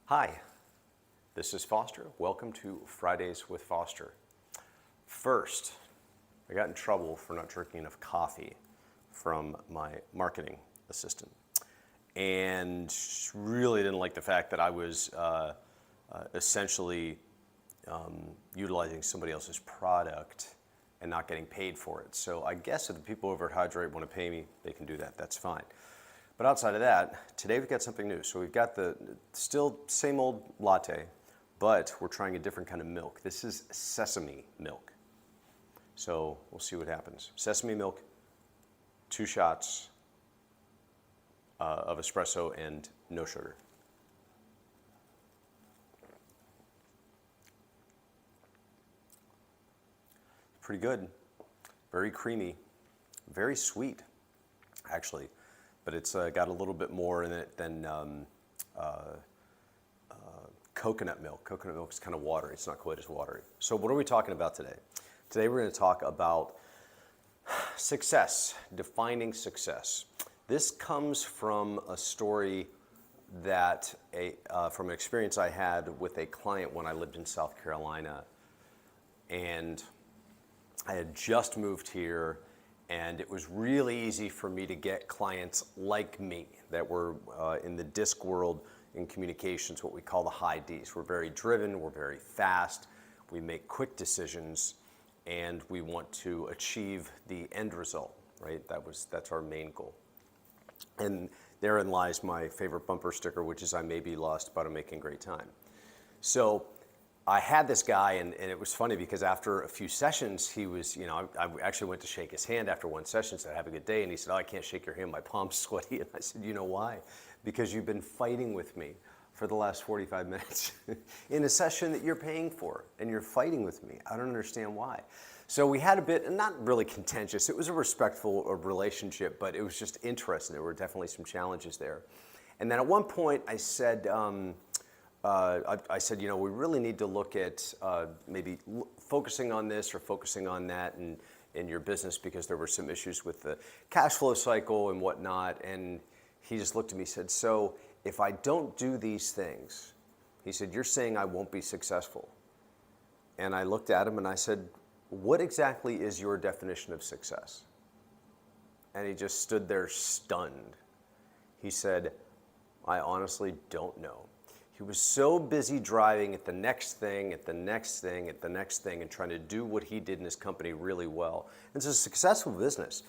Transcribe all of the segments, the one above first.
Hi, this is Foster. Welcome to Fridays with Foster. First, I got in trouble for not drinking enough coffee from my marketing assistant, and really didn't like the fact that I was essentially utilizing somebody else's product and not getting paid for it. So I guess if the people over at Hydrate want to pay me, they can do that. That's fine. But outside of that, today we've got something new. So we've got the still same old latte, but we're trying a different kind of milk. This is sesame milk. So we'll see what happens. Sesame milk, 2 shots of espresso and no sugar. Pretty good, very creamy, very sweet, actually. But it's got a little bit more in it than coconut milk. Coconut milk is kind of watery. It's not quite as watery. So what are we talking about today? Today we're going to talk about success, defining success. This comes from a story that from an experience I had with a client when I lived in South Carolina. And I had just moved here, and it was really easy for me to get clients like me that were in the disc world in communications, what we call the high Ds. We're very driven, we're very fast, we make quick decisions, and we want to achieve the end result, right? That's our main goal. And therein lies my favorite bumper sticker, which is I may be lost, but I'm making great time. So I had this guy, and it was funny because after a few sessions, he was, I actually went to shake his hand after one session, said, have a good day. And he said, oh, I can't shake your hand, my palm's sweaty. And I said, you know why? Because you've been fighting with me for the last 45 minutes in a session that you're paying for, and you're fighting with me. I don't understand why. So we had a bit, not really contentious, it was a respectful relationship, but it was just interesting. There were definitely some challenges there. And then at one point I said, I said, we really need to look at maybe focusing on this or focusing on that in your business, because there were some issues with the cash flow cycle and whatnot. And he just looked at me and said, so if I don't do these things, he said, you're saying I won't be successful. And I looked at him and I said, what exactly is your definition of success? And he just stood there stunned. He said, I honestly don't know. He was so busy driving at the next thing, at the next thing, at the next thing, and trying to do what he did in his company really well. And it's a successful business,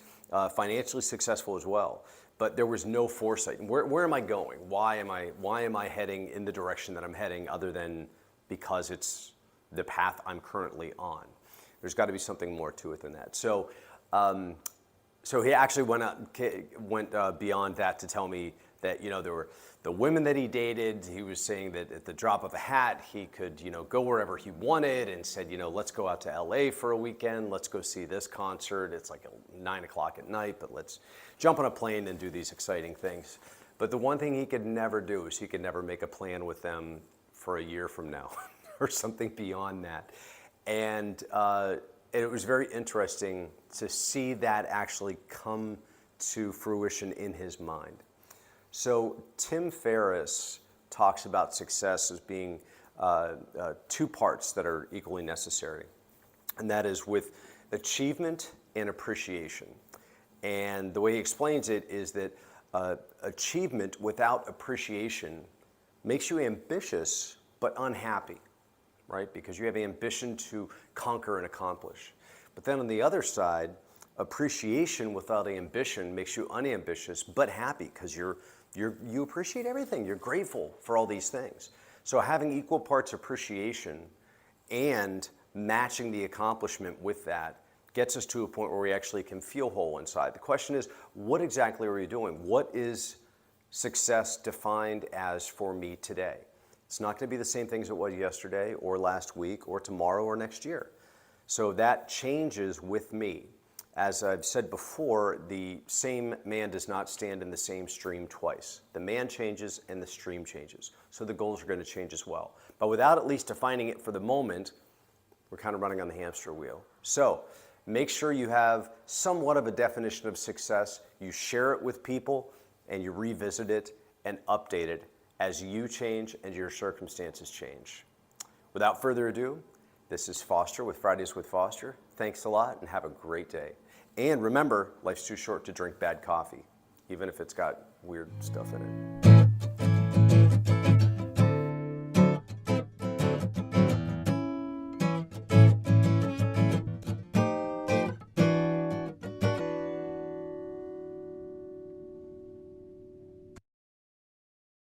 financially successful as well. But there was no foresight. Where am I going? Why am I heading in the direction that I'm heading, other than because it's the path I'm currently on? There's got to be something more to it than that. So he actually went beyond that to tell me that there were the women that he dated. He was saying that at the drop of a hat, he could go wherever he wanted, and said, let's go out to LA for a weekend. Let's go see this concert. It's like 9 o'clock at night, but let's jump on a plane and do these exciting things. But the one thing he could never do is he could never make a plan with them for a year from now or something beyond that. And it was very interesting to see that actually come to fruition in his mind. So Tim Ferriss talks about success as being 2 parts that are equally necessary. And that is with achievement and appreciation. And the way he explains it is that achievement without appreciation makes you ambitious but unhappy, right? Because you have ambition to conquer and accomplish. But then on the other side, appreciation without ambition makes you unambitious but happy, because you appreciate everything. You're grateful for all these things. So having equal parts appreciation and matching the accomplishment with that gets us to a point where we actually can feel whole inside. The question is, what exactly are you doing? What is success defined as for me today? It's not going to be the same things it was yesterday or last week or tomorrow or next year. So that changes with me. As I've said before, the same man does not stand in the same stream twice. The man changes and the stream changes. So the goals are going to change as well. But without at least defining it for the moment, we're kind of running on the hamster wheel. So make sure you have somewhat of a definition of success. You share it with people and you revisit it and update it as you change and your circumstances change. Without further ado, this is Foster with Fridays with Foster. Thanks a lot and have a great day. And remember, life's too short to drink bad coffee, even if it's got weird stuff in it.